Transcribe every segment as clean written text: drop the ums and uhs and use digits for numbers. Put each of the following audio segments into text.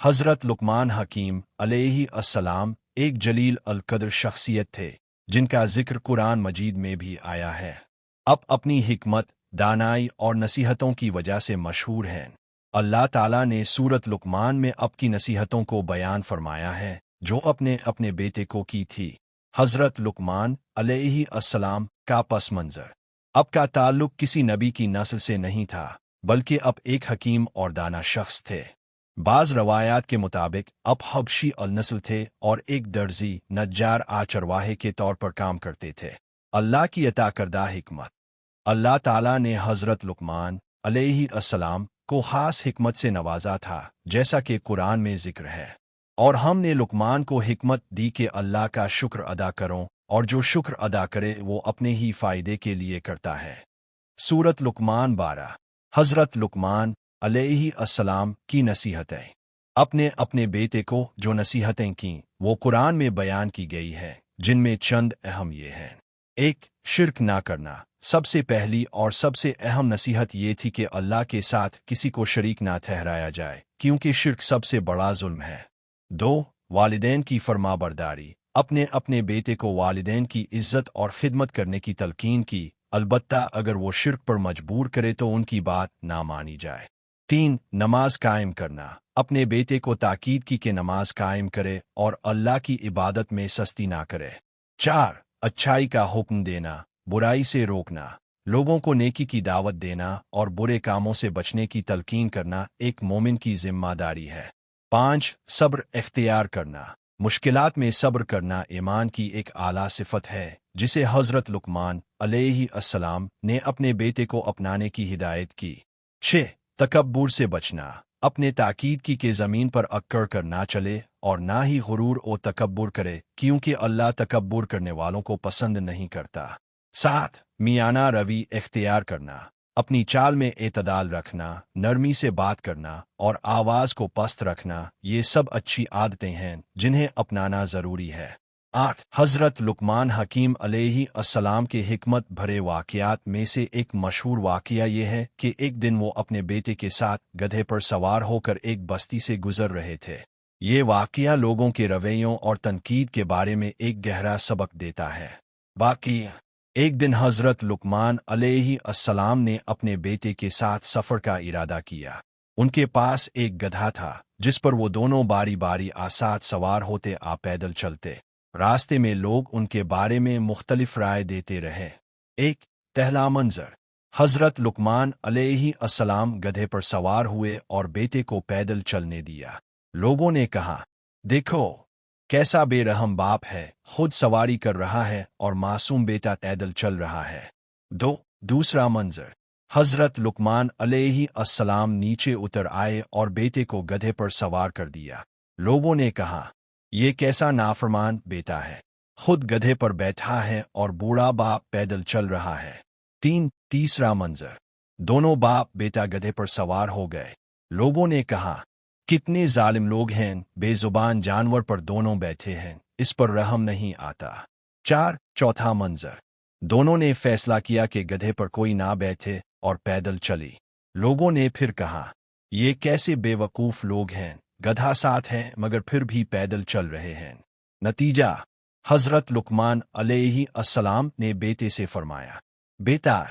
حضرت لقمان حکیم علیہ السلام ایک جلیل القدر شخصیت تھے جن کا ذکر قرآن مجید میں بھی آیا ہے۔ اپنی حکمت، دانائی اور نصیحتوں کی وجہ سے مشہور ہیں۔ اللہ تعالیٰ نے سورۃ لقمان میں کی نصیحتوں کو بیان فرمایا ہے جو اپنے بیٹے کو کی تھی۔ حضرت لقمان علیہ السلام کا پس منظر کا تعلق کسی نبی کی نسل سے نہیں تھا، بلکہ ایک حکیم اور دانا شخص تھے۔ بعض روایات کے مطابق حبشی النسل تھے اور ایک درزی نجار چرواہے کے طور پر کام کرتے تھے۔ اللہ کی عطا کردہ حکمت۔ اللہ تعالیٰ نے حضرت لقمان علیہ السلام کو خاص حکمت سے نوازا تھا، جیسا کہ قرآن میں ذکر ہے، اور ہم نے لقمان کو حکمت دی کہ اللہ کا شکر ادا کرو، اور جو شکر ادا کرے وہ اپنے ہی فائدے کے لیے کرتا ہے۔ سورۃ لقمان 12۔ حضرت لقمان علیہ السلام کی نصیحتیں۔ اپنے بیٹے کو جو نصیحتیں کیں وہ قرآن میں بیان کی گئی ہے، جن میں چند اہم یہ ہیں۔ 1۔ شرک نہ کرنا۔ سب سے پہلی اور سب سے اہم نصیحت یہ تھی کہ اللہ کے ساتھ کسی کو شریک نہ ٹھہرایا جائے، کیونکہ شرک سب سے بڑا ظلم ہے۔ 2۔ والدین کی فرمانبرداری۔ اپنے بیٹے کو والدین کی عزت اور خدمت کرنے کی تلقین کی، البتہ اگر وہ شرک پر مجبور کرے تو ان کی بات نہ مانی جائے۔ 3۔ نماز قائم کرنا۔ اپنے بیٹے کو تاکید کی کہ نماز قائم کرے اور اللہ کی عبادت میں سستی نہ کرے۔ 4۔ اچھائی کا حکم دینا، برائی سے روکنا۔ لوگوں کو نیکی کی دعوت دینا اور برے کاموں سے بچنے کی تلقین کرنا ایک مومن کی ذمہ داری ہے۔ 5۔ صبر اختیار کرنا۔ مشکلات میں صبر کرنا ایمان کی ایک اعلیٰ صفت ہے، جسے حضرت لقمان علیہ السلام نے اپنے بیٹے کو اپنانے کی ہدایت کی۔ 6۔ تکبر سے بچنا۔ اپنے تاکید کی کہ زمین پر اکڑ کر نہ چلے اور نہ ہی غرور و تکبر کرے، کیونکہ اللہ تکبر کرنے والوں کو پسند نہیں کرتا۔ 7۔ میانہ روی اختیار کرنا۔ اپنی چال میں اعتدال رکھنا، نرمی سے بات کرنا اور آواز کو پست رکھنا، یہ سب اچھی عادتیں ہیں جنہیں اپنانا ضروری ہے۔ 8۔ حضرت لقمان حکیم علیہ السلام کے حکمت بھرے واقعات میں سے ایک مشہور واقعہ یہ ہے کہ ایک دن وہ اپنے بیٹے کے ساتھ گدھے پر سوار ہو کر ایک بستی سے گزر رہے تھے۔ یہ واقعہ لوگوں کے رویوں اور تنقید کے بارے میں ایک گہرا سبق دیتا ہے۔ باقی ایک دن حضرت لقمان علیہ السلام نے اپنے بیٹے کے ساتھ سفر کا ارادہ کیا۔ ان کے پاس ایک گدھا تھا جس پر وہ دونوں باری باری ساتھ سوار ہوتے پیدل چلتے۔ راستے میں لوگ ان کے بارے میں مختلف رائے دیتے رہے۔ ایک پہلا منظر۔ حضرت لقمان علیہ السلام گدھے پر سوار ہوئے اور بیٹے کو پیدل چلنے دیا۔ لوگوں نے کہا، دیکھو کیسا بے رحم باپ ہے، خود سواری کر رہا ہے اور معصوم بیٹا پیدل چل رہا ہے۔ دوسرا منظر۔ حضرت لقمان علیہ السلام نیچے اتر آئے اور بیٹے کو گدھے پر سوار کر دیا۔ لوگوں نے کہا، یہ کیسا نافرمان بیٹا ہے، خود گدھے پر بیٹھا ہے اور بوڑھا باپ پیدل چل رہا ہے۔ تیسرا منظر۔ دونوں باپ بیٹا گدھے پر سوار ہو گئے۔ لوگوں نے کہا، کتنے ظالم لوگ ہیں، بے زبان جانور پر دونوں بیٹھے ہیں، اس پر رحم نہیں آتا۔ چوتھا منظر۔ دونوں نے فیصلہ کیا کہ گدھے پر کوئی نہ بیٹھے اور پیدل چلی۔ لوگوں نے پھر کہا، یہ کیسے بے وقوف لوگ ہیں، گدھا ساتھ ہے مگر پھر بھی پیدل چل رہے ہیں۔ نتیجہ۔ حضرت لقمان علیہ السلام نے بیٹے سے فرمایا، بیٹا،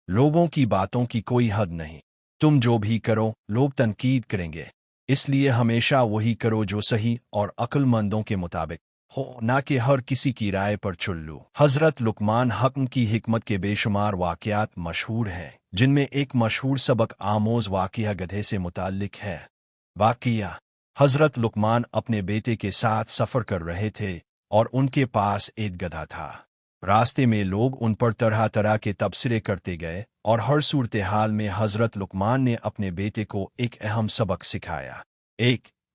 لوگوں کی باتوں کی کوئی حد نہیں، تم جو بھی کرو لوگ تنقید کریں گے، اس لیے ہمیشہ وہی کرو جو صحیح اور عقل مندوں کے مطابق ہو، نہ کہ ہر کسی کی رائے پر چل لو۔ حضرت لقمان حکم کی حکمت کے بے شمار واقعات مشہور ہیں، جن میں ایک مشہور سبق آموز واقعہ گدھے سے متعلق ہے۔ واقعہ۔ حضرت لقمان اپنے بیٹے کے ساتھ سفر کر رہے تھے اور ان کے پاس ایک گدھا تھا۔ راستے میں لوگ ان پر طرح طرح کے تبصرے کرتے گئے اور ہر صورتحال میں حضرت لقمان نے اپنے بیٹے کو ایک اہم سبق سکھایا۔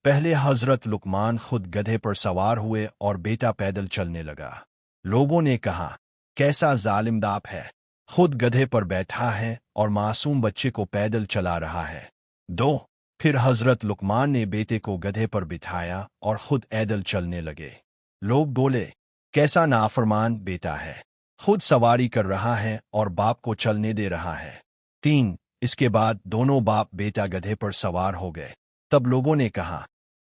پہلے حضرت لقمان خود گدھے پر سوار ہوئے اور بیٹا پیدل چلنے لگا۔ لوگوں نے کہا، کیسا ظالم باپ ہے، خود گدھے پر بیٹھا ہے اور معصوم بچے کو پیدل چلا رہا ہے۔ پھر حضرت لقمان نے بیٹے کو گدھے پر بٹھایا اور خود پیدل چلنے لگے۔ لوگ بولے، کیسا نافرمان بیٹا ہے، خود سواری کر رہا ہے اور باپ کو چلنے دے رہا ہے۔ اس کے بعد دونوں باپ بیٹا گدھے پر سوار ہو گئے۔ تب لوگوں نے کہا،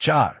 4.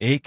1.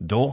2.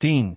3.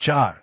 4.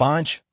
5.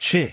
6.